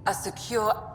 A secure...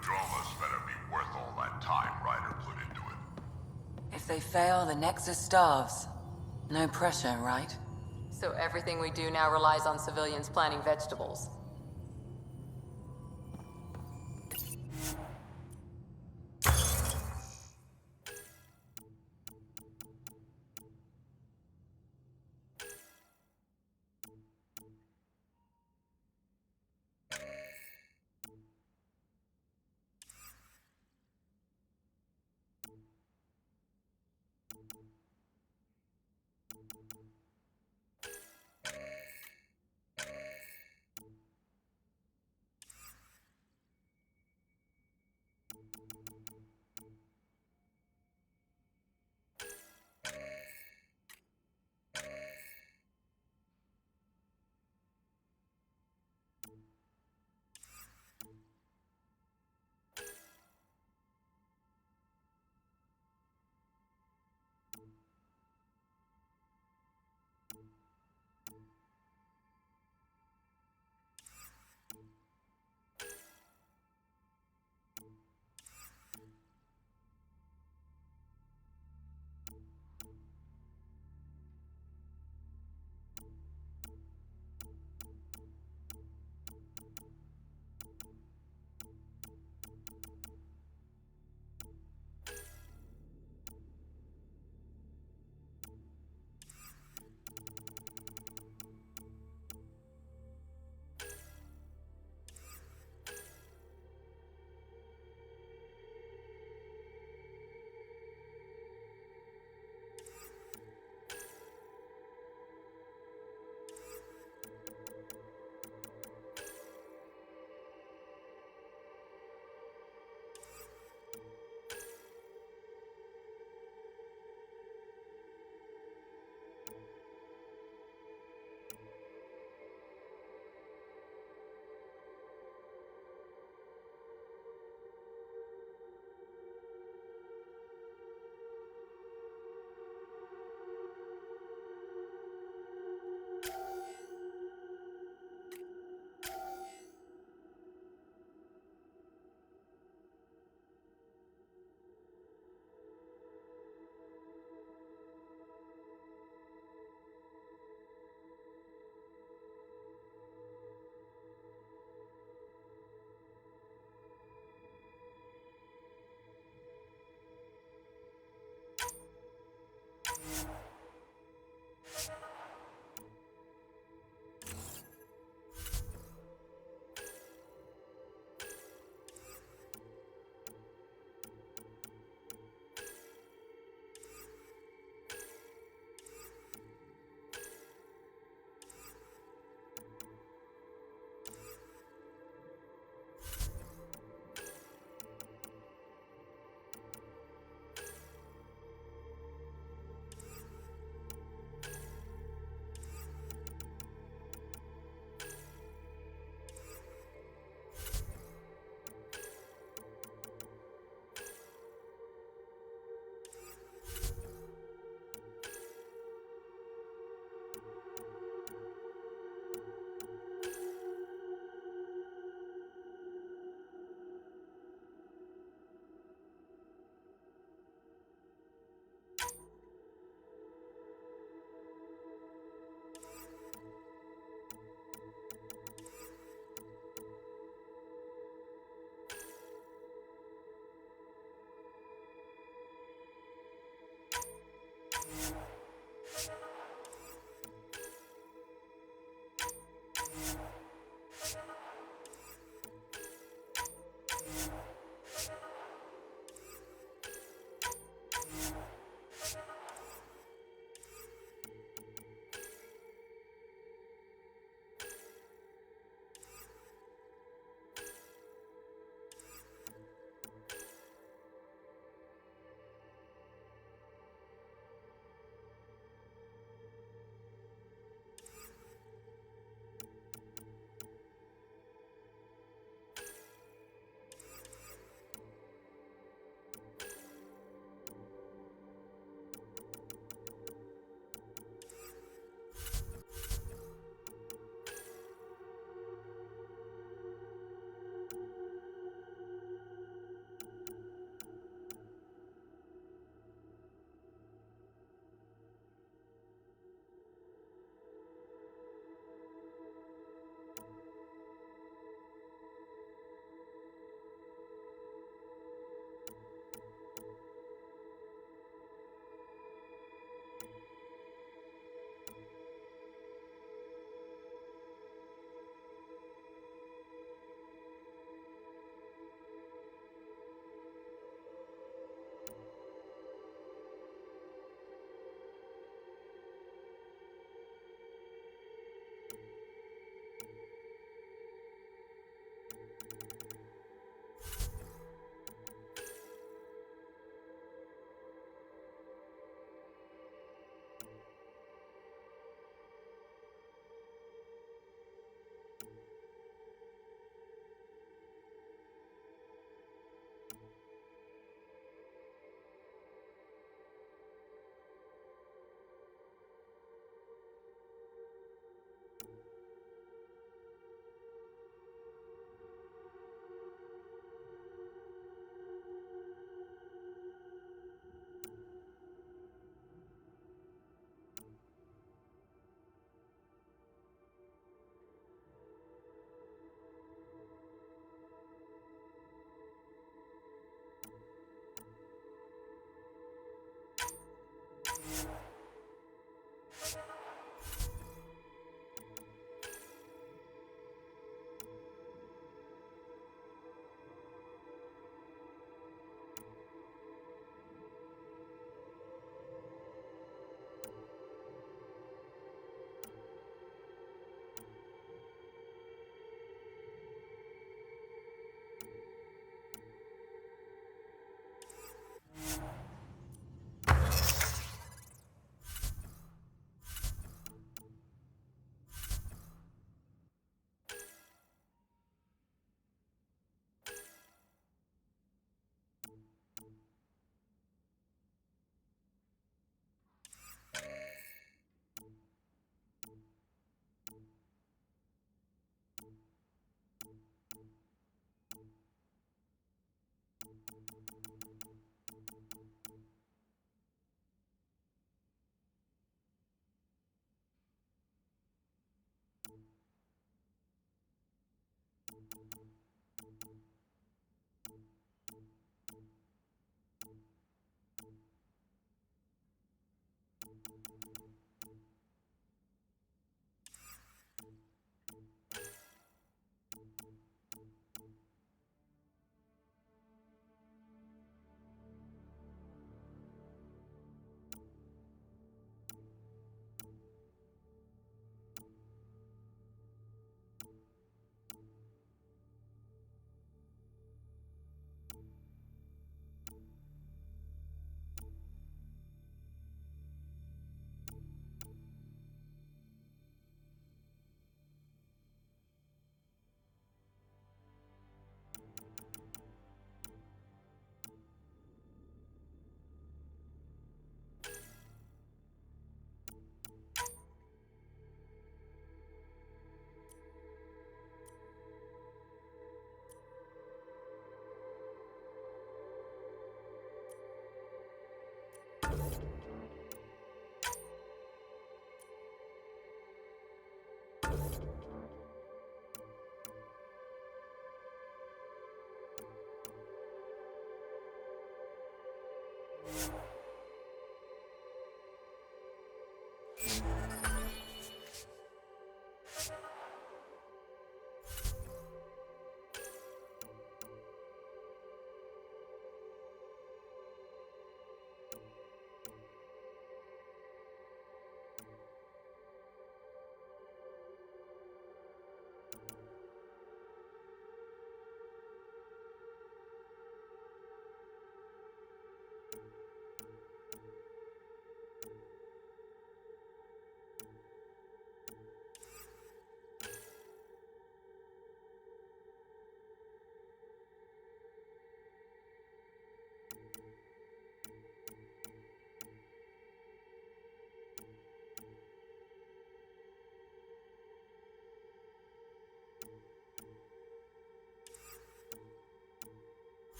Andromeda's better be worth all that time Ryder put into it. If they fail, the Nexus starves. No pressure, right? So everything we do now relies on civilians planting vegetables.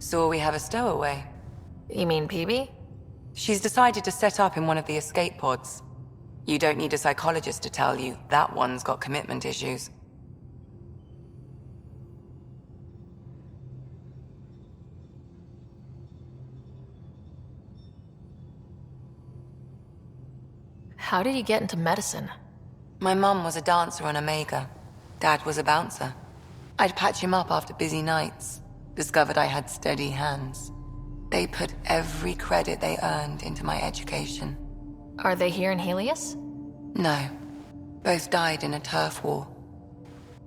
So we have a stowaway. You mean PB? She's decided to set up in one of the escape pods. You don't need a psychologist to tell you that one's got commitment issues. How did you get into medicine? My mum was a dancer on Omega. Dad was a bouncer. I'd patch him up after busy nights. Discovered I had steady hands. They put every credit they earned into my education. Are they here in Helios? No. Both died in a turf war.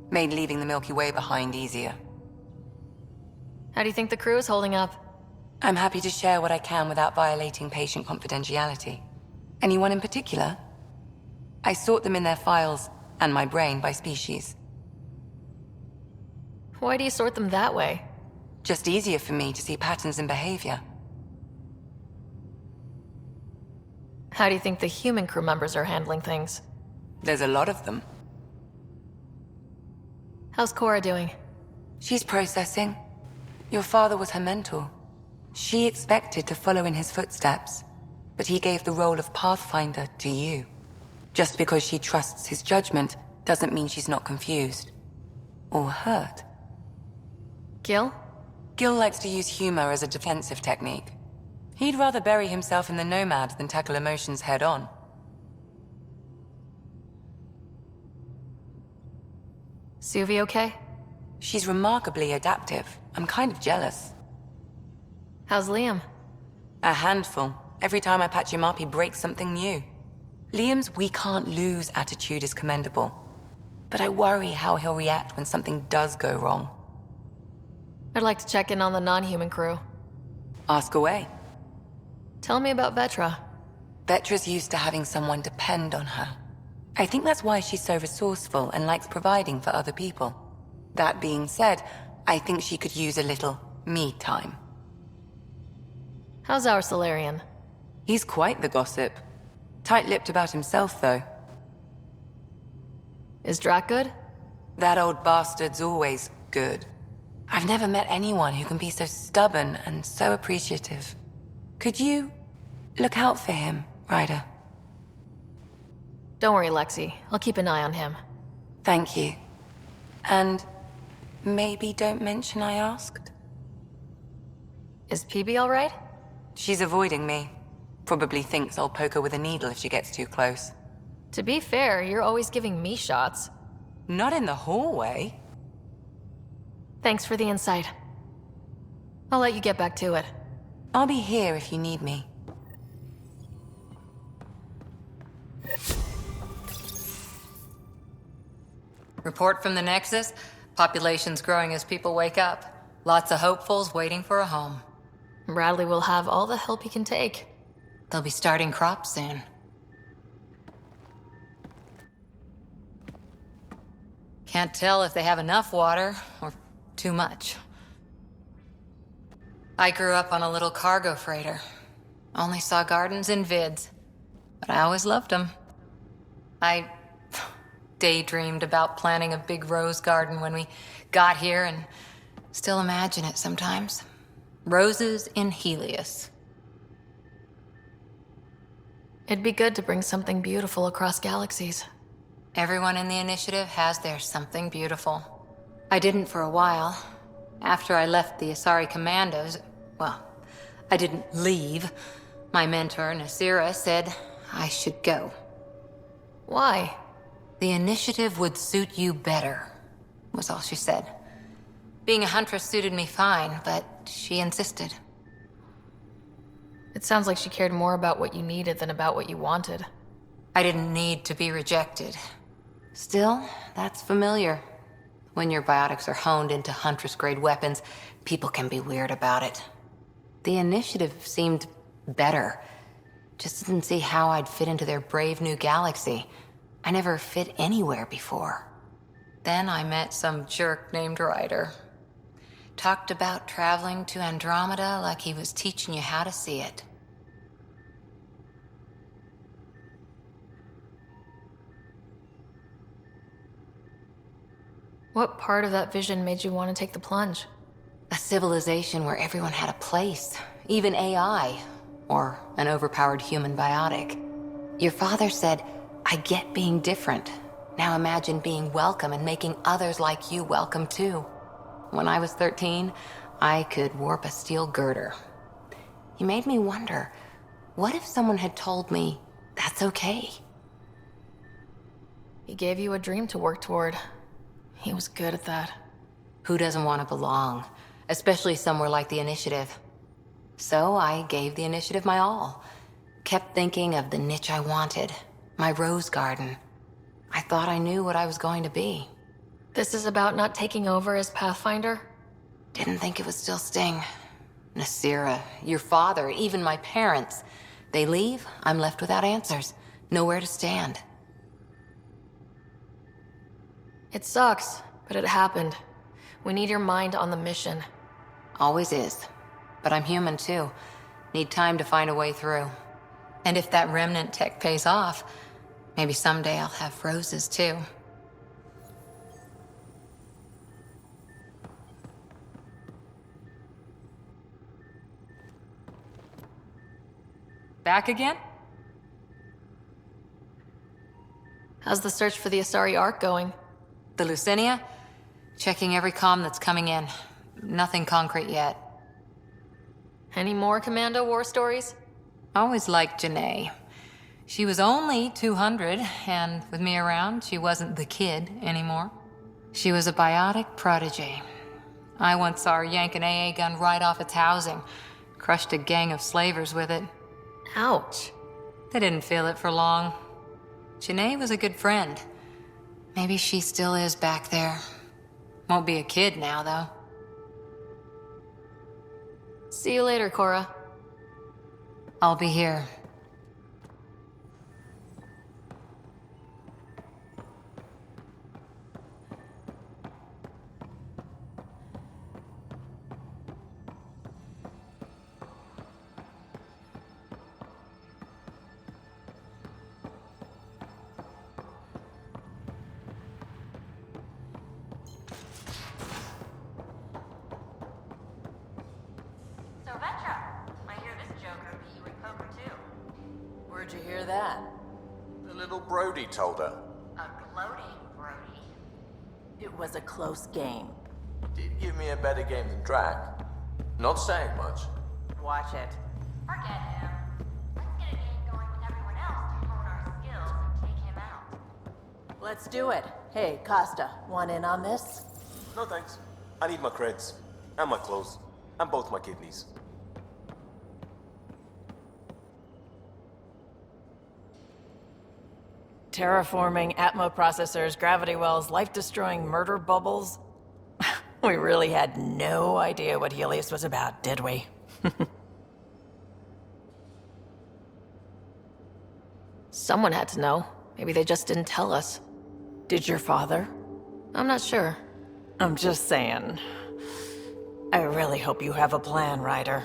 Made leaving the Milky Way behind easier. How do you think the crew is holding up? I'm happy to share what I can without violating patient confidentiality. Anyone in particular? I sort them in their files, and my brain by species. Why do you sort them that way? Just easier for me to see patterns in behavior. How do you think the human crew members are handling things? There's a lot of them. How's Cora doing? She's processing. Your father was her mentor. She expected to follow in his footsteps, but he gave the role of Pathfinder to you. Just because she trusts his judgment doesn't mean she's not confused. Or hurt. Gil? Gil likes to use humor as a defensive technique. He'd rather bury himself in the Nomad than tackle emotions head-on. Suvi okay? She's remarkably adaptive. I'm kind of jealous. How's Liam? A handful. Every time I patch him up, he breaks something new. Liam's "we can't lose" attitude is commendable. But I worry how he'll react when something does go wrong. I'd like to check in on the non-human crew. Ask away. Tell me about Vetra. Vetra's used to having someone depend on her. I think that's why she's so resourceful and likes providing for other people. That being said, I think she could use a little me time. How's our Solarian? He's quite the gossip. Tight-lipped about himself, though. Is Drac good? That old bastard's always good. I've never met anyone who can be so stubborn and so appreciative. Could you look out for him, Ryder? Don't worry, Lexi. I'll keep an eye on him. Thank you. And maybe don't mention I asked? Is PB all right? She's avoiding me. Probably thinks I'll poke her with a needle if she gets too close. To be fair, you're always giving me shots. Not in the hallway. Thanks for the insight. I'll let you get back to it. I'll be here if you need me. Report from the Nexus. Population's growing as people wake up. Lots of hopefuls waiting for a home. Bradley will have all the help he can take. They'll be starting crops soon. Can't tell if they have enough water or too much. I grew up on a little cargo freighter. Only saw gardens in vids, but I always loved them. I daydreamed about planting a big rose garden when we got here and still imagine it sometimes. Roses in Helios. It'd be good to bring something beautiful across galaxies. Everyone in the initiative has their something beautiful. I didn't for a while. After I left the Asari Commandos, well, I didn't leave. My mentor, Nasira, said I should go. Why? The initiative would suit you better, was all she said. Being a huntress suited me fine, but she insisted. It sounds like she cared more about what you needed than about what you wanted. I didn't need to be rejected. Still, that's familiar. When your biotics are honed into Huntress-grade weapons, people can be weird about it. The initiative seemed better. Just didn't see how I'd fit into their brave new galaxy. I never fit anywhere before. Then I met some jerk named Ryder. Talked about traveling to Andrómeda like he was teaching you how to see it. What part of that vision made you want to take the plunge? A civilization where everyone had a place, even AI, or an overpowered human biotic. Your father said, I get being different. Now imagine being welcome and making others like you welcome too. When I was 13, I could warp a steel girder. He made me wonder, what if someone had told me that's okay? He gave you a dream to work toward. He was good at that. Who doesn't want to belong, especially somewhere like the Initiative? So I gave the Initiative my all. Kept thinking of the niche I wanted, my rose garden. I thought I knew what I was going to be. This is about not taking over as Pathfinder? Didn't think it would still sting. Nasira, your father, even my parents. They leave, I'm left without answers. Nowhere to stand. It sucks, but it happened. We need your mind on the mission. Always is. But I'm human too. Need time to find a way through. And if that remnant tech pays off, maybe someday I'll have roses too. Back again? How's the search for the Asari Ark going? The Lucinia? Checking every comm that's coming in. Nothing concrete yet. Any more Commando war stories? Always liked Janae. She was only 200, and with me around, she wasn't the kid anymore. She was a biotic prodigy. I once saw her yank an AA gun right off its housing. Crushed a gang of slavers with it. Ouch. They didn't feel it for long. Janae was a good friend. Maybe she still is back there. Won't be a kid now, though. See you later, Cora. I'll be here. So Vetra, I hear this Joker beat you at poker too. Where'd you hear that? The little Brody told her. A gloating Brody. It was a close game. Did give me a better game than Drac. Not saying much. Watch it. Forget him. Let's get a game going with everyone else to hone our skills and take him out. Let's do it. Hey, Costa, want in on this? No thanks. I need my creds. And my clothes. And both my kidneys. Terraforming, Atmo processors, gravity wells, life-destroying murder bubbles. We really had no idea what Helios was about, did we? Someone had to know. Maybe they just didn't tell us. Did your father? I'm not sure. I'm just saying. I really hope you have a plan, Ryder.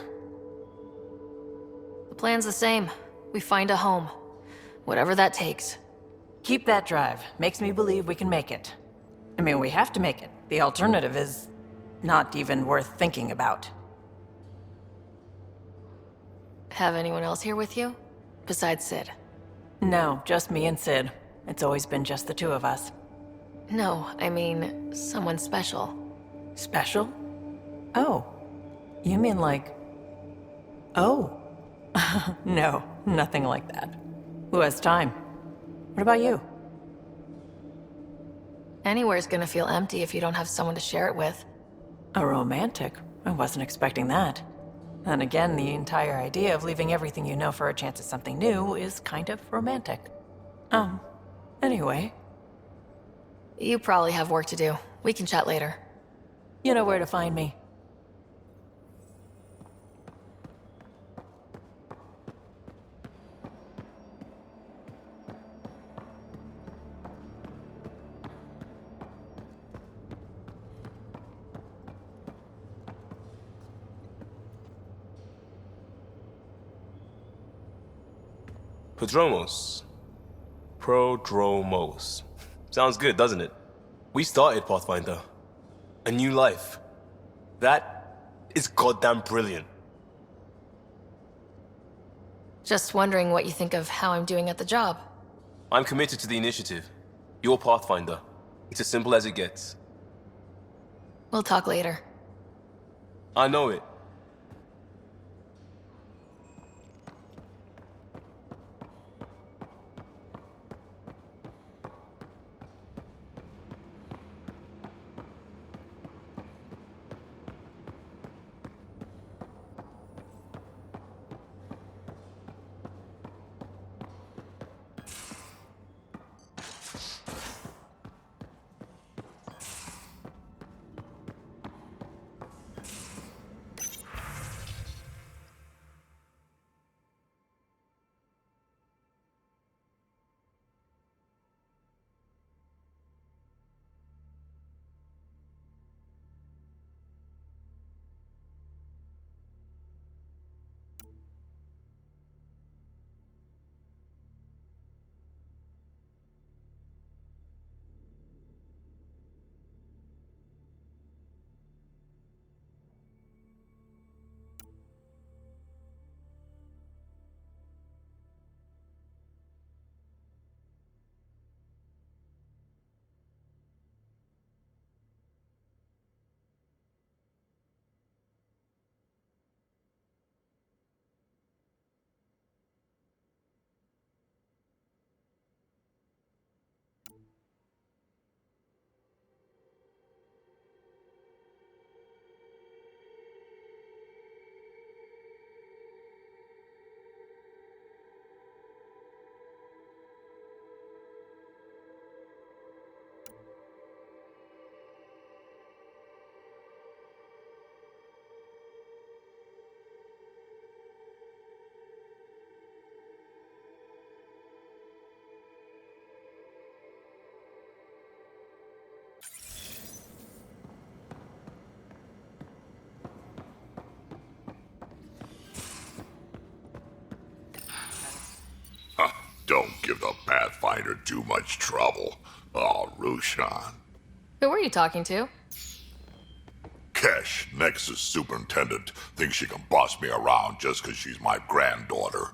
The plan's the same. We find a home. Whatever that takes. Keep that drive. Makes me believe we can make it. I mean, we have to make it. The alternative is not even worth thinking about. Have anyone else here with you? Besides Sid? No, just me and Sid. It's always been just the two of us. No, I mean, someone special. Special? Oh. You mean like... Oh. No, nothing like that. Who has time? What about you? Anywhere's gonna feel empty if you don't have someone to share it with. A romantic? I wasn't expecting that. And again, the entire idea of leaving everything you know for a chance at something new is kind of romantic. Anyway. You probably have work to do. We can chat later. You know where to find me. Prodromos. Prodromos. Sounds good, doesn't it? We started Pathfinder. A new life. That It's goddamn brilliant. Just wondering what you think of how I'm doing at the job. I'm committed to the initiative. You're Pathfinder. It's as simple as it gets. We'll talk later. I know it. Don't give the Pathfinder too much trouble. Oh, Rushan. Who were you talking to? Kesh, Nexus Superintendent, thinks she can boss me around just 'cause she's my granddaughter.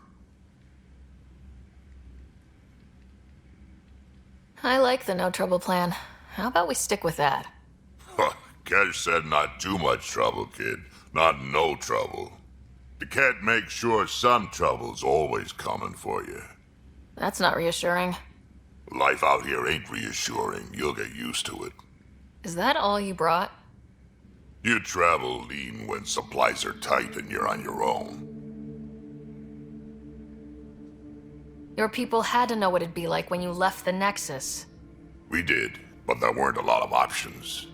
I like the no trouble plan. How about we stick with that? Kesh said not too much trouble, kid. Not no trouble. The cat makes sure some trouble's always coming for you. That's not reassuring. Life out here ain't reassuring. You'll get used to it. Is that all you brought? You travel lean when supplies are tight and you're on your own. Your people had to know what it'd be like when you left the Nexus. We did, but there weren't a lot of options.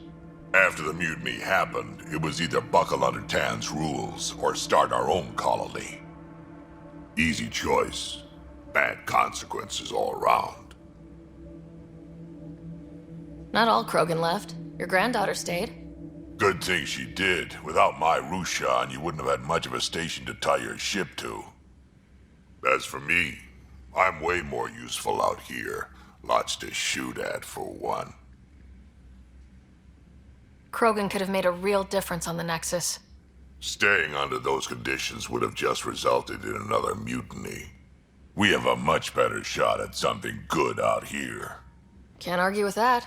After the mutiny happened, it was either buckle under Tan's rules or start our own colony. Easy choice. Bad consequences all around. Not all Krogan left. Your granddaughter stayed. Good thing she did. Without my Rushan, you wouldn't have had much of a station to tie your ship to. As for me, I'm way more useful out here. Lots to shoot at, for one. Krogan could have made a real difference on the Nexus. Staying under those conditions would have just resulted in another mutiny. We have a much better shot at something good out here. Can't argue with that.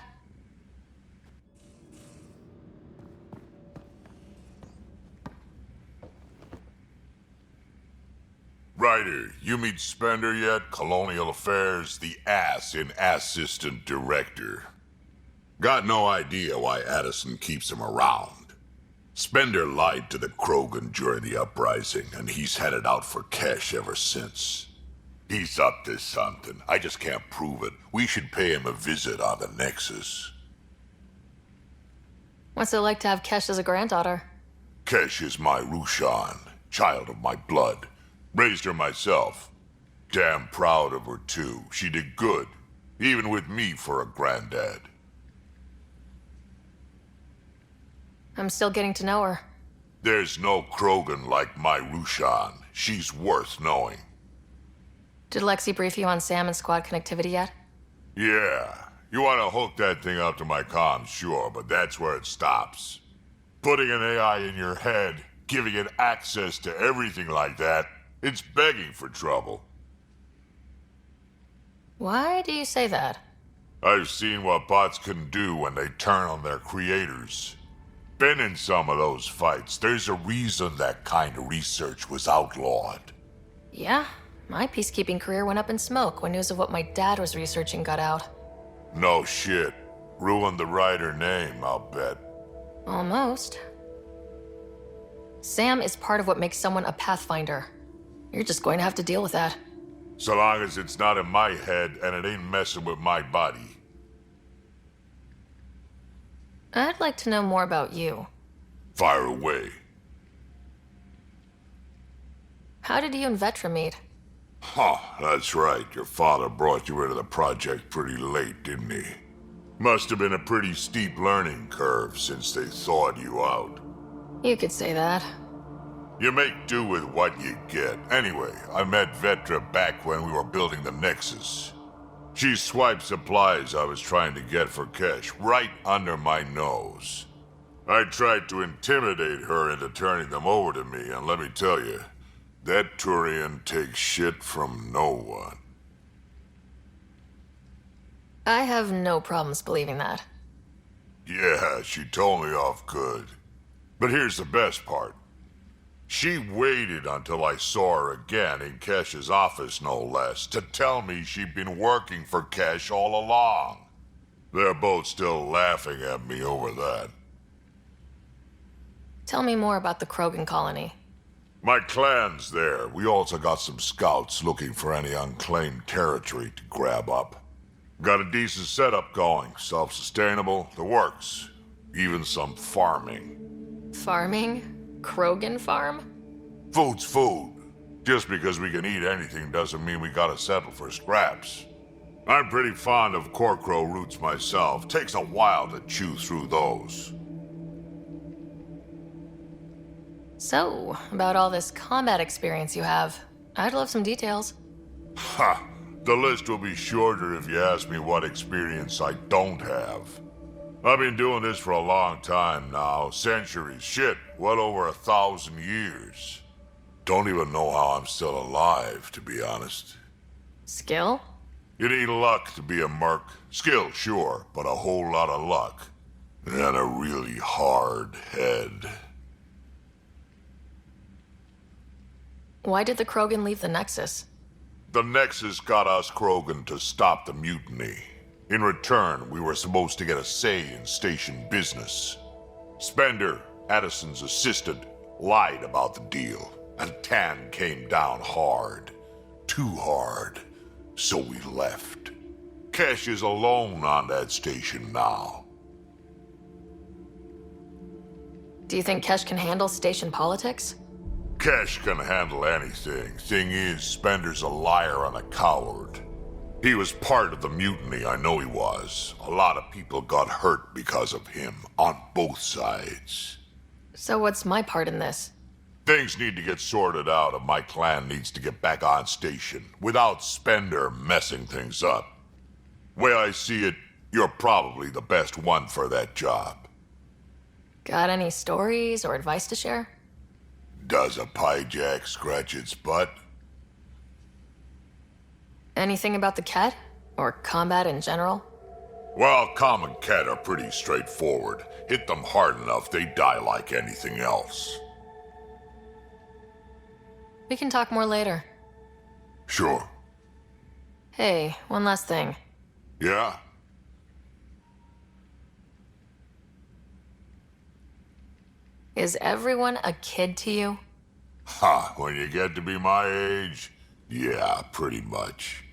Ryder, you meet Spender yet? Colonial Affairs, the ass in Assistant Director. Got no idea why Addison keeps him around. Spender lied to the Krogan during the uprising, and he's headed out for Kesh ever since. He's up to something. I just can't prove it. We should pay him a visit on the Nexus. What's it like to have Kesh as a granddaughter? Kesh is my Rushan, child of my blood. Raised her myself. Damn proud of her, too. She did good, even with me for a granddad. I'm still getting to know her. There's no Krogan like my Rushan. She's worth knowing. Did Lexi brief you on Sam and squad connectivity yet? Yeah. You want to hook that thing up to my comms, sure, but that's where it stops. Putting an AI in your head, giving it access to everything like that, it's begging for trouble. Why do you say that? I've seen what bots can do when they turn on their creators. Been in some of those fights. There's a reason that kind of research was outlawed. Yeah, my peacekeeping career went up in smoke when news of what my dad was researching got out. No shit. Ruined the writer name, I'll bet. Almost. Sam is part of what makes someone a Pathfinder. You're just going to have to deal with that. So long as it's not in my head and it ain't messing with my body. I'd like to know more about you. Fire away. How did you and Vetra meet? Huh, that's right. Your father brought you into the project pretty late, didn't he? Must have been a pretty steep learning curve since they thawed you out. You could say that. You make do with what you get. Anyway, I met Vetra back when we were building the Nexus. She swiped supplies I was trying to get for Kesh right under my nose. I tried to intimidate her into turning them over to me, and let me tell you, that Turian takes shit from no one. I have no problems believing that. Yeah, she told me off good. But here's the best part. She waited until I saw her again in Kesh's office, no less, to tell me she'd been working for Kesh all along. They're both still laughing at me over that. Tell me more about the Krogan colony. My clan's there. We also got some scouts looking for any unclaimed territory to grab up. Got a decent setup going, self-sustainable, the works. Even some farming. Farming? Krogan farm? Food's food. Just because we can eat anything doesn't mean we gotta settle for scraps. I'm pretty fond of Corcrow roots myself. Takes a while to chew through those. So, about all this combat experience you have, I'd love some details. Ha! The list will be shorter if you ask me what experience I don't have. I've been doing this for a long time now. Centuries. Shit, well over 1,000 years. Don't even know how I'm still alive, to be honest. Skill? You need luck to be a merc. Skill, sure, but a whole lot of luck. And a really hard head. Why did the Krogan leave the Nexus? The Nexus got us Krogan to stop the mutiny. In return, we were supposed to get a say in station business. Spender, Addison's assistant, lied about the deal, and Tan came down hard. Too hard. So we left. Kesh is alone on that station now. Do you think Kesh can handle station politics? Kesh can handle anything. Thing is, Spender's a liar and a coward. He was part of the mutiny, I know he was. A lot of people got hurt because of him, on both sides. So what's my part in this? Things need to get sorted out and my clan needs to get back on station, without Spender messing things up. Way I see it, you're probably the best one for that job. Got any stories or advice to share? Does a piejack scratch its butt? Anything about the Ket? Or combat in general? Well, common Ket are pretty straightforward. Hit them hard enough, they die like anything else. We can talk more later. Sure. Hey, one last thing. Yeah? Is everyone a kid to you? Ha, when you get to be my age, yeah, pretty much.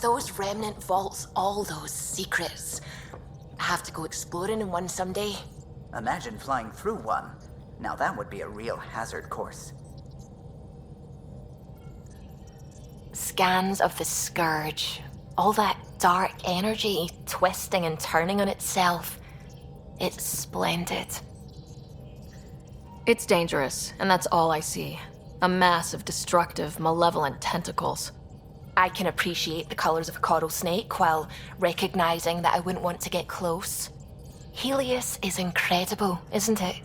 Those remnant vaults, all those secrets. I have to go exploring in one someday. Imagine flying through one. Now that would be a real hazard course. Scans of the Scourge. All that dark energy twisting and turning on itself. It's splendid. It's dangerous, and that's all I see. A mass of destructive, malevolent tentacles. I can appreciate the colors of a coral snake while recognizing that I wouldn't want to get close. Helios is incredible, isn't it?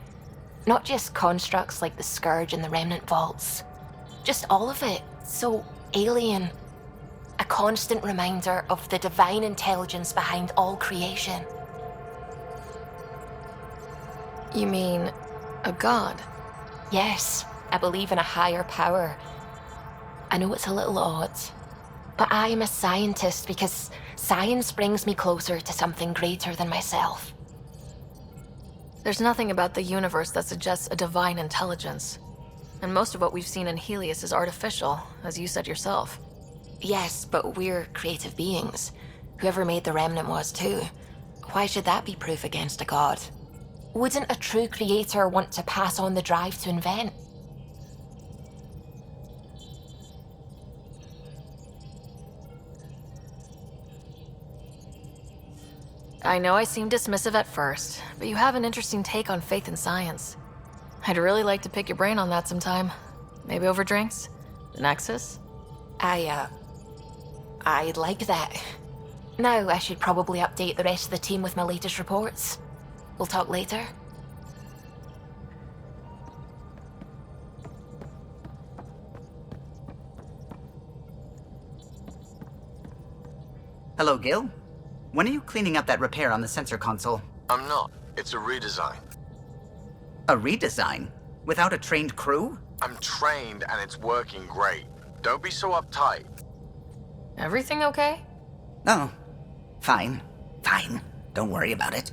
Not just constructs like the Scourge and the Remnant Vaults. Just all of it. So alien. A constant reminder of the divine intelligence behind all creation. You mean a god? Yes, I believe in a higher power. I know it's a little odd, but I am a scientist because science brings me closer to something greater than myself. There's nothing about the universe that suggests a divine intelligence. And most of what we've seen in Helios is artificial, as you said yourself. Yes, but we're creative beings. Whoever made the Remnant was too. Why should that be proof against a god? Wouldn't a true creator want to pass on the drive to invent? I know I seem dismissive at first, but you have an interesting take on faith and science. I'd really like to pick your brain on that sometime. Maybe over drinks? The Nexus? I'd like that. Now I should probably update the rest of the team with my latest reports. We'll talk later. Hello, Gil? When are you cleaning up that repair on the sensor console? I'm not. It's a redesign. A redesign? Without a trained crew? I'm trained and it's working great. Don't be so uptight. Everything okay? Oh, fine. Fine. Don't worry about it.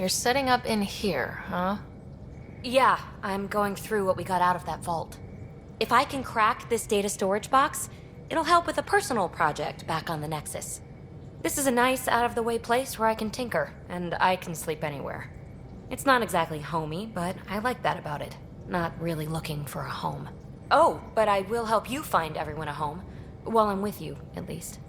you're setting up in here, huh? Yeah, I'm going through what we got out of that vault. If I can crack this data storage box, it'll help with a personal project back on the Nexus. This is a nice, out-of-the-way place where I can tinker, and I can sleep anywhere. It's not exactly homey, but I like that about it. Not really looking for a home. Oh, but I will help you find everyone a home. While I'm with you, at least.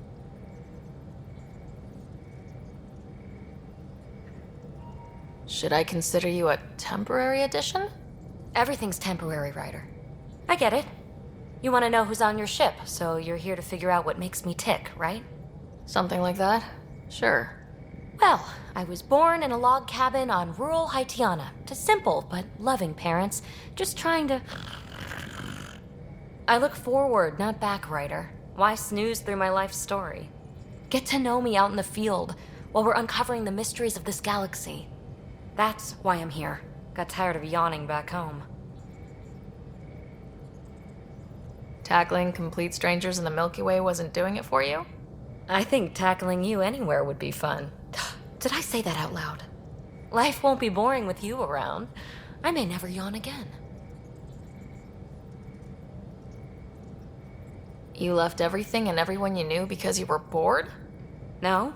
Should I consider you a temporary addition? Everything's temporary, Ryder. I get it. You want to know who's on your ship, so you're here to figure out what makes me tick, right? Something like that? Sure. Well, I was born in a log cabin on rural Haitiana to simple but loving parents, just trying to... I look forward, not back, Ryder. Why snooze through my life story? Get to know me out in the field while we're uncovering the mysteries of this galaxy. That's why I'm here. Got tired of yawning back home. Tackling complete strangers in the Milky Way wasn't doing it for you? I think tackling you anywhere would be fun. Did I say that out loud? Life won't be boring with you around. I may never yawn again. You left everything and everyone you knew because you were bored? No,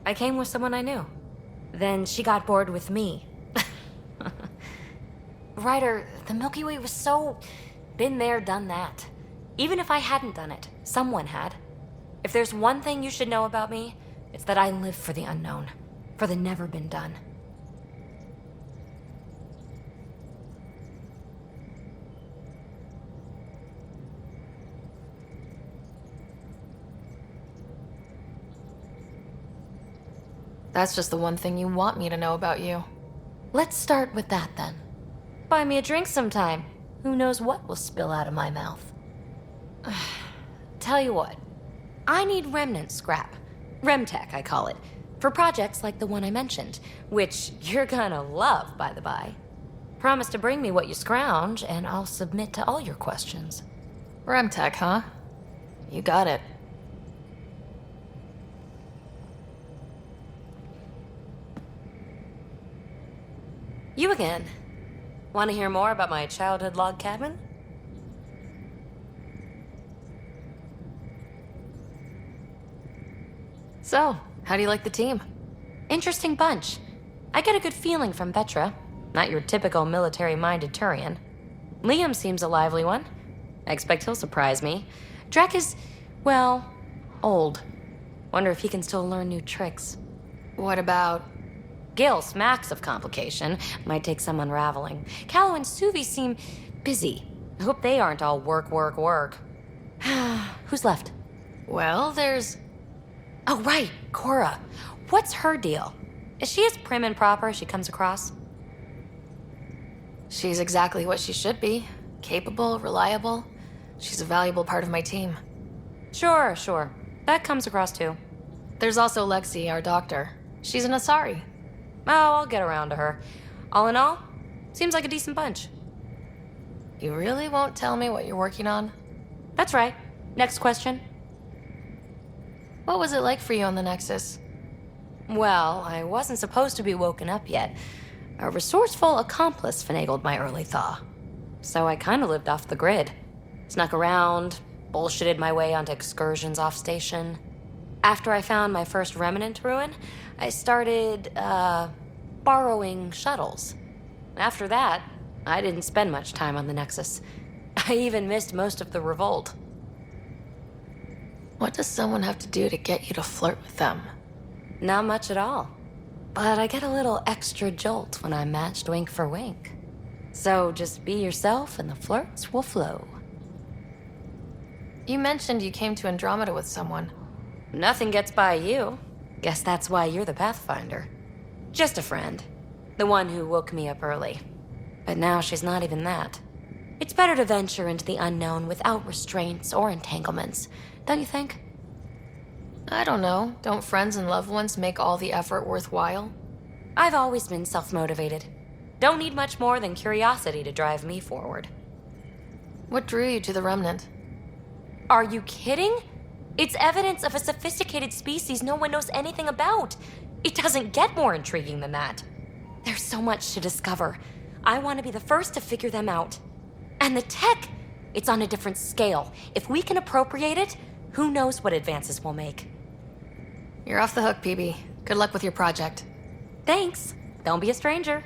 I came with someone I knew. Then she got bored with me. Ryder, the Milky Way was so... been there, done that. Even if I hadn't done it, someone had. If there's one thing you should know about me, it's that I live for the unknown. For the never been done. That's just the one thing you want me to know about you. Let's start with that then. Buy me a drink sometime. Who knows what will spill out of my mouth. Tell you what, I need remnant scrap. Remtech, I call it. For projects like the one I mentioned, which you're gonna love, by the by. Promise to bring me what you scrounge, and I'll submit to all your questions. Remtech, huh? You got it. You again. Want to hear more about my childhood log cabin? So, how do you like the team? Interesting bunch. I get a good feeling from Vetra. Not your typical military-minded Turian. Liam seems a lively one. I expect he'll surprise me. Drek is, well, old. Wonder if he can still learn new tricks. What about... Gil smacks of complication. Might take some unraveling. Callow and Suvi seem busy. I hope they aren't all work, work, work. Who's left? Well, there's... Oh, right, Cora. What's her deal? Is she as prim and proper as she comes across? She's exactly what she should be. Capable, reliable. She's a valuable part of my team. Sure. That comes across too. There's also Lexi, our doctor. She's an Asari. Oh, I'll get around to her. All in all, seems like a decent bunch. You really won't tell me what you're working on? That's right. Next question. What was it like for you on the Nexus? Well, I wasn't supposed to be woken up yet. A resourceful accomplice finagled my early thaw. So I kind of lived off the grid. Snuck around, bullshitted my way onto excursions off station. After I found my first remnant ruin, I started, borrowing shuttles. After that, I didn't spend much time on the Nexus. I even missed most of the revolt. What does someone have to do to get you to flirt with them? Not much at all. But I get a little extra jolt when I'm matched wink for wink. So just be yourself and the flirts will flow. You mentioned you came to Andrómeda with someone. Nothing gets by you. Guess that's why you're the Pathfinder. Just a friend. The one who woke me up early. But now she's not even that. It's better to venture into the unknown without restraints or entanglements, don't you think? I don't know. Don't friends and loved ones make all the effort worthwhile? I've always been self-motivated. Don't need much more than curiosity to drive me forward. What drew you to the Remnant? Are you kidding? It's evidence of a sophisticated species no one knows anything about. It doesn't get more intriguing than that. There's so much to discover. I want to be the first to figure them out. And the tech, it's on a different scale. If we can appropriate it, who knows what advances we'll make. You're off the hook, PB. Good luck with your project. Thanks. Don't be a stranger.